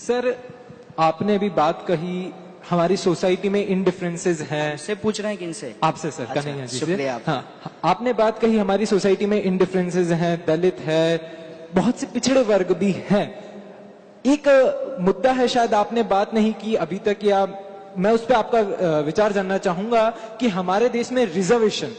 Sir, आपने अभी बात कही हमारी सोसाइटी में इनडिफरेंसेस हैं। से पूछ रहे हैं कि इनसे? आपसे सर। अच्छा, कन्हैया जी से। शुक्रिया आपका। हाँ, आपने बात कही हमारी सोसाइटी में इनडिफरेंसेस हैं, दलित है, बहुत से पिछड़े वर्ग भी हैं। एक मुद्दा है, शायद आपने बात नहीं की अभी तक, या मैं उस पर आपका विचार जानना चाहूंगा कि हमारे देश में रिजर्वेशन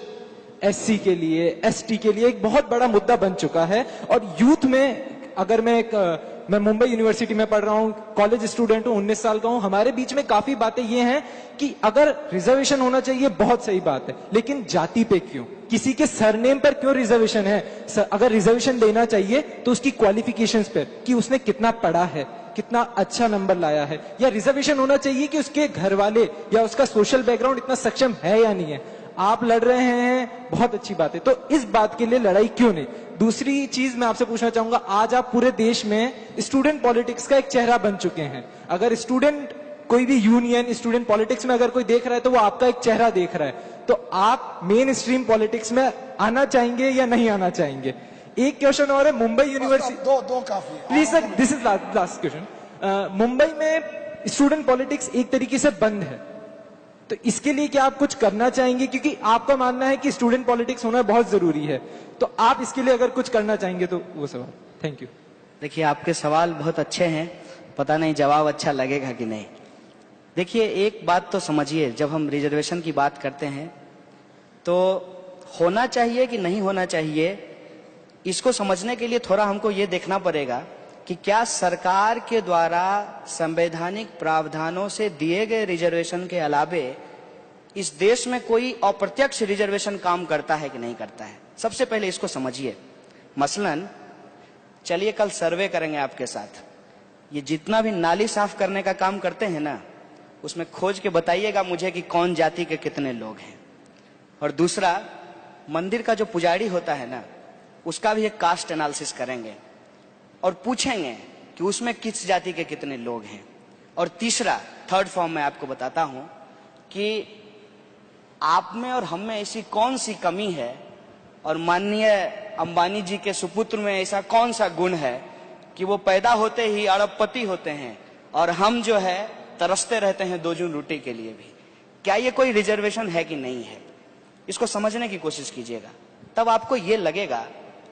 एससी के लिए, एसटी के लिए एक बहुत बड़ा मुद्दा बन चुका है। और यूथ में, अगर मैं मुंबई यूनिवर्सिटी में पढ़ रहा हूँ, कॉलेज स्टूडेंट हूँ, 19 साल का हूँ, हमारे बीच में काफी बातें ये हैं कि अगर रिजर्वेशन होना चाहिए बहुत सही बात है, लेकिन जाति पे क्यों, किसी के सरनेम पर क्यों रिजर्वेशन है? अगर रिजर्वेशन देना चाहिए तो उसकी क्वालिफिकेशंस पर, कि उसने कितना पढ़ा है, कितना अच्छा नंबर लाया है, या रिजर्वेशन होना चाहिए कि उसके घर वाले या उसका सोशल बैकग्राउंड इतना सक्षम है या नहीं है। आप लड़ रहे हैं, बहुत अच्छी बात है, तो इस बात के लिए लड़ाई क्यों नहीं? दूसरी चीज मैं आपसे पूछना चाहूंगा, आज आप पूरे देश में स्टूडेंट पॉलिटिक्स का एक चेहरा बन चुके हैं। अगर स्टूडेंट, कोई भी यूनियन स्टूडेंट पॉलिटिक्स में अगर कोई देख रहा है तो वो आपका एक चेहरा देख रहा है। तो आप मेन स्ट्रीम पॉलिटिक्स में आना चाहेंगे या नहीं आना चाहेंगे? एक क्वेश्चन और है, मुंबई यूनिवर्सिटी, दो काफी, please sir, this is last question. Mumbai में स्टूडेंट पॉलिटिक्स एक तरीके से बंद है, तो इसके लिए क्या आप कुछ करना चाहेंगे? क्योंकि आपका मानना है कि स्टूडेंट पॉलिटिक्स होना बहुत जरूरी है, तो आप इसके लिए अगर कुछ करना चाहेंगे तो वो सवाल। Thank you. देखिए, आपके सवाल बहुत अच्छे हैं, पता नहीं जवाब अच्छा लगेगा कि नहीं। देखिए, एक बात तो समझिए, जब हम रिजर्वेशन की बात करते हैं तो होना चाहिए कि नहीं होना चाहिए, इसको समझने के लिए थोड़ा हमको ये देखना पड़ेगा कि क्या सरकार के द्वारा संवैधानिक प्रावधानों से दिए गए रिजर्वेशन के अलावे इस देश में कोई अप्रत्यक्ष रिजर्वेशन काम करता है कि नहीं करता है। सबसे पहले इसको समझिए। मसलन, चलिए कल सर्वे करेंगे आपके साथ, ये जितना भी नाली साफ करने का काम करते हैं ना, उसमें खोज के बताइएगा मुझे कि कौन जाति के कितने लोग हैं। और दूसरा, मंदिर का जो पुजारी होता है ना, उसका भी एक कास्ट एनालिसिस करेंगे और पूछेंगे कि उसमें किस जाति के कितने लोग हैं। और तीसरा, थर्ड फॉर्म में आपको बताता हूं कि आप में और हम में ऐसी कौन सी कमी है और माननीय अंबानी जी के सुपुत्र में ऐसा कौन सा गुण है कि वो पैदा होते ही अरबपति होते हैं और हम जो है तरसते रहते हैं दो जून रोटी के लिए भी। क्या ये कोई रिजर्वेशन है कि नहीं है? इसको समझने की कोशिश कीजिएगा, तब आपको ये लगेगा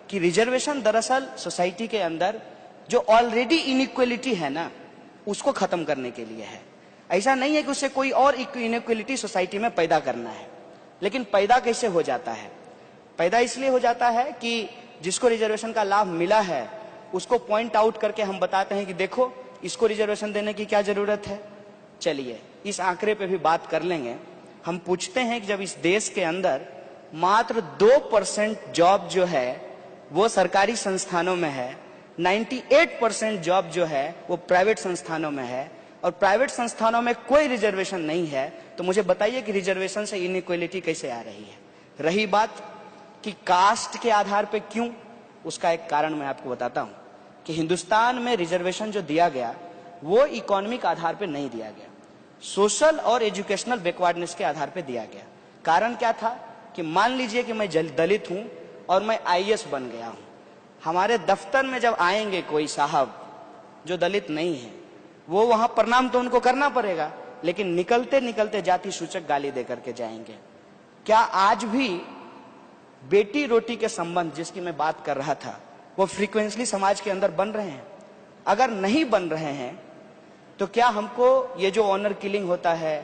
कि रिजर्वेशन दरअसल सोसाइटी के अंदर जो ऑलरेडी इनइक्वलिटी है ना, उसको खत्म करने के लिए है। ऐसा नहीं है कि उससे कोई और इनइक्वलिटी सोसाइटी में पैदा करना है। लेकिन पैदा कैसे हो जाता है? पैदा इसलिए हो जाता है कि जिसको रिजर्वेशन का लाभ मिला है उसको पॉइंट आउट करके हम बताते हैं कि देखो, इसको रिजर्वेशन देने की क्या जरूरत है। चलिए इस आंकड़े पे भी बात कर लेंगे। हम पूछते हैं कि जब इस देश के अंदर मात्र 2% जॉब जो है वो सरकारी संस्थानों में है, 98% जॉब जो है वो प्राइवेट संस्थानों में है, और प्राइवेट संस्थानों में कोई रिजर्वेशन नहीं है, तो मुझे बताइए कि रिजर्वेशन से इनइक्वलिटी कैसे आ रही है। रही बात कि कास्ट के आधार पे क्यों, उसका एक कारण मैं आपको बताता हूं कि हिंदुस्तान में रिजर्वेशन जो दिया गया वो इकोनॉमिक आधार पे नहीं दिया गया, सोशल और एजुकेशनल बैकवर्डनेस के आधार पे दिया गया। कारण क्या था कि मान लीजिए कि मैं दलित हूं और मैं आईएएस बन गया हूं, हमारे दफ्तर में जब आएंगे कोई साहब जो दलित नहीं है, वो वहां प्रणाम तो उनको करना पड़ेगा, लेकिन निकलते निकलते जाति सूचक गाली देकर के जाएंगे। क्या आज भी बेटी रोटी के संबंध जिसकी मैं बात कर रहा था वो फ्रीक्वेंटली समाज के अंदर बन रहे हैं? अगर नहीं बन रहे हैं तो क्या हमको ये जो ऑनर किलिंग होता है,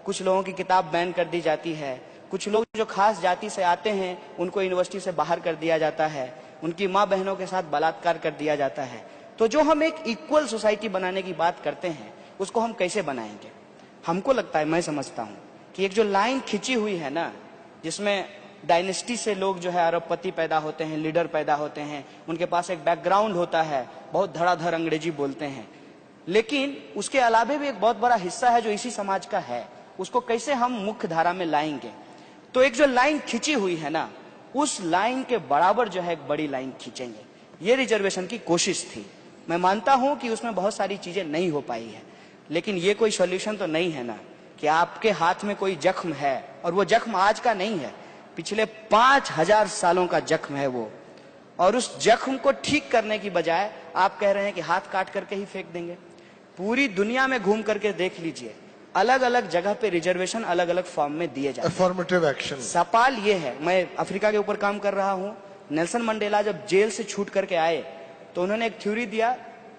कुछ लोगों की किताब बैन कर दी जाती है, कुछ लोग जो खास जाति से आते हैं उनको यूनिवर्सिटी से बाहर कर दिया जाता है, उनकी माँ बहनों के साथ बलात्कार कर दिया जाता है, तो जो हम एक इक्वल सोसाइटी बनाने की बात करते हैं उसको हम कैसे बनाएंगे? हमको लगता है, मैं समझता हूं कि एक जो लाइन खिंची हुई है ना, जिसमें डायनेस्टी से लोग जो है अरबपति पैदा होते हैं, लीडर पैदा होते हैं, उनके पास एक बैकग्राउंड होता है, बहुत धड़ाधड़ अंग्रेजी बोलते हैं, लेकिन उसके अलावा भी एक बहुत बड़ा हिस्सा है जो इसी समाज का है, उसको कैसे हम मुख्य धारा में लाएंगे? तो एक जो लाइन खिंची हुई है ना, उस लाइन के बराबर जो है एक बड़ी लाइन खींचेंगे। ये रिजर्वेशन की कोशिश थी। मैं मानता हूं कि उसमें बहुत सारी चीजें नहीं हो पाई है, लेकिन ये कोई सॉल्यूशन तो नहीं है ना कि आपके हाथ में कोई जख्म है और वो जख्म आज का नहीं है, पिछले 5000 सालों का जख्म है वो, और उस जख्म को ठीक करने की बजाय आप कह रहे हैं कि हाथ काट करके ही फेंक देंगे। पूरी दुनिया में घूम करके देख लीजिए, अलग अलग जगह पे रिजर्वेशन अलग अलग फॉर्म में दिए जाते हैं। Affirmative action. सवाल ये है, मैं अफ्रीका के ऊपर काम कर रहा हूं। नेल्सन मंडेला जब जेल से छूट करके आए तो उन्होंने एक थ्योरी दिया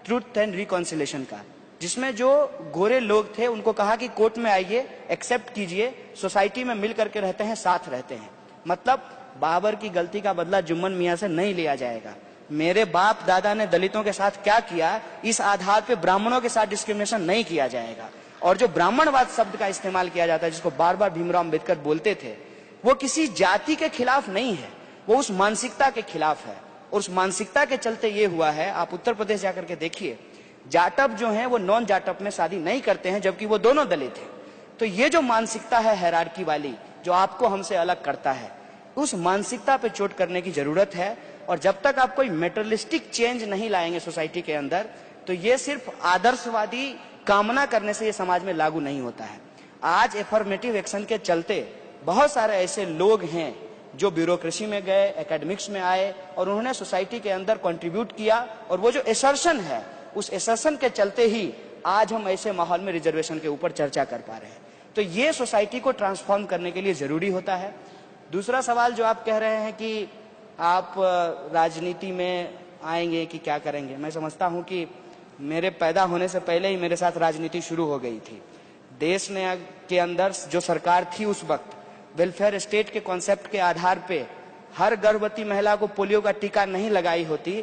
ट्रूथ एंड रिकॉन्सिलेशन का, जिसमें जो गोरे लोग थे उनको कहा कि कोर्ट में आइए, एक्सेप्ट कीजिए, सोसाइटी में मिल करके रहते हैं, साथ रहते हैं। मतलब बाबर की गलती का बदला जुम्मन मियां से नहीं लिया जाएगा। मेरे बाप दादा ने दलितों के साथ क्या किया, इस आधार पे ब्राह्मणों के साथ डिस्क्रिमिनेशन नहीं किया जाएगा। और जो ब्राह्मणवाद शब्द का इस्तेमाल किया जाता है, जिसको बार बार भीमराव अम्बेडकर बोलते थे, वो किसी जाति के खिलाफ नहीं है, वो उस मानसिकता के खिलाफ है। और उस मानसिकता के चलते ये हुआ है, आप उत्तर प्रदेश जाकर के देखिए, जाटव जो हैं वो नॉन जाटव में शादी नहीं करते हैं, जबकि वो दोनों दलित हैं। तो ये जो मानसिकता है हायरार्की वाली, जो आपको हमसे अलग करता है, उस मानसिकता पे चोट करने की जरूरत है। और जब तक आप कोई मेटेरियलिस्टिक चेंज नहीं लाएंगे सोसाइटी के अंदर, तो ये सिर्फ आदर्शवादी कामना करने से ये समाज में लागू नहीं होता है। आज एफर्मेटिव एक्शन के चलते बहुत सारे ऐसे लोग हैं जो ब्यूरोक्रेसी में गए, एकेडमिक्स में आए और उन्होंने सोसाइटी के अंदर कंट्रीब्यूट किया। और वो जो एसर्शन है, उस एसर्शन के चलते ही आज हम ऐसे माहौल में रिजर्वेशन के ऊपर चर्चा कर पा रहे हैं। तो ये सोसाइटी को ट्रांसफॉर्म करने के लिए जरूरी होता है। दूसरा सवाल जो आप कह रहे हैं कि आप राजनीति में आएंगे कि क्या करेंगे, मैं समझता हूं कि मेरे पैदा होने से पहले ही मेरे साथ राजनीति शुरू हो गई थी। देश के अंदर जो सरकार थी उस वक्त, वेलफेयर स्टेट के कॉन्सेप्ट के आधार पे हर गर्भवती महिला को पोलियो का टीका नहीं लगाई होती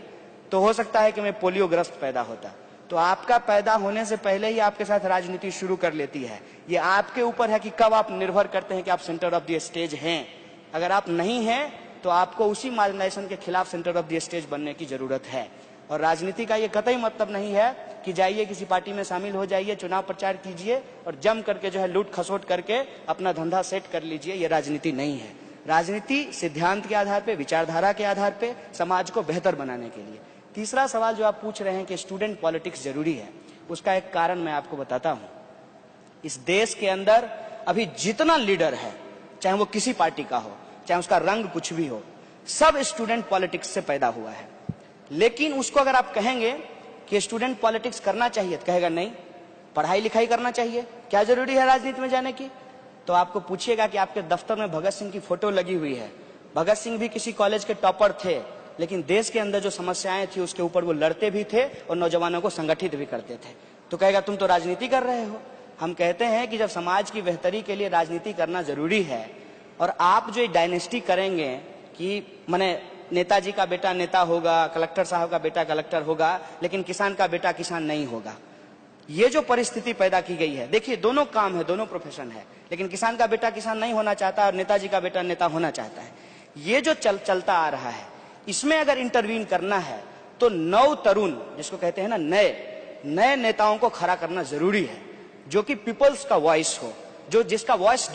तो हो सकता है कि मैं पोलियो ग्रस्त पैदा होता। तो आपका पैदा होने से पहले ही आपके साथ राजनीति शुरू कर लेती है। ये आपके ऊपर है कि कब आप निर्भर करते हैं कि आप सेंटर ऑफ द स्टेज हैं। अगर आप नहीं हैं तो आपको उसी मार्जिनाइजेशन के खिलाफ सेंटर ऑफ द स्टेज बनने की जरूरत है। और राजनीति का ये कतई मतलब नहीं है कि जाइए किसी पार्टी में शामिल हो जाइए, चुनाव प्रचार कीजिए और जम करके जो है लूट खसोट करके अपना धंधा सेट कर लीजिए। ये राजनीति नहीं है। राजनीति सिद्धांत के आधार पे, विचारधारा के आधार पे समाज को बेहतर बनाने के लिए। तीसरा सवाल जो आप पूछ रहे हैं कि स्टूडेंट पॉलिटिक्स जरूरी है, उसका एक कारण मैं आपको बताता हूं। इस देश के अंदर अभी जितना लीडर है, चाहे वो किसी पार्टी का हो, चाहे उसका रंग कुछ भी हो, सब स्टूडेंट पॉलिटिक्स से पैदा हुआ है। लेकिन उसको अगर आप कहेंगे कि स्टूडेंट पॉलिटिक्स करना चाहिए, तो कहेगा नहीं, पढ़ाई लिखाई करना चाहिए, क्या जरूरी है राजनीति में जाने की। तो आपको पूछिएगा कि आपके दफ्तर में भगत सिंह की फोटो लगी हुई है, भगत सिंह भी किसी कॉलेज के टॉपर थे, लेकिन देश के अंदर जो समस्याएं थी उसके ऊपर वो लड़ते भी थे और नौजवानों को संगठित भी करते थे। तो कहेगा तुम तो राजनीति कर रहे हो। हम कहते हैं कि जब समाज की बेहतरी के लिए राजनीति करना जरूरी है, और आप जो डायनेस्टी करेंगे कि माने नेताजी का बेटा नेता होगा, कलेक्टर साहब का बेटा कलेक्टर होगा, लेकिन किसान का बेटा किसान नहीं होगा, ये जो परिस्थिति पैदा की गई है, देखिए दोनों काम है, दोनों प्रोफेशन है, लेकिन किसान का बेटा किसान नहीं होना चाहता और नेताजी का बेटा नेता होना चाहता है। ये जो चलता आ रहा है, इसमें अगर इंटरवीन करना है तो नव तरुण, जिसको कहते हैं ना, नए नेताओं को खड़ा करना जरूरी है, जो कि पीपल्स का वॉइस हो, जो जिसका वॉइस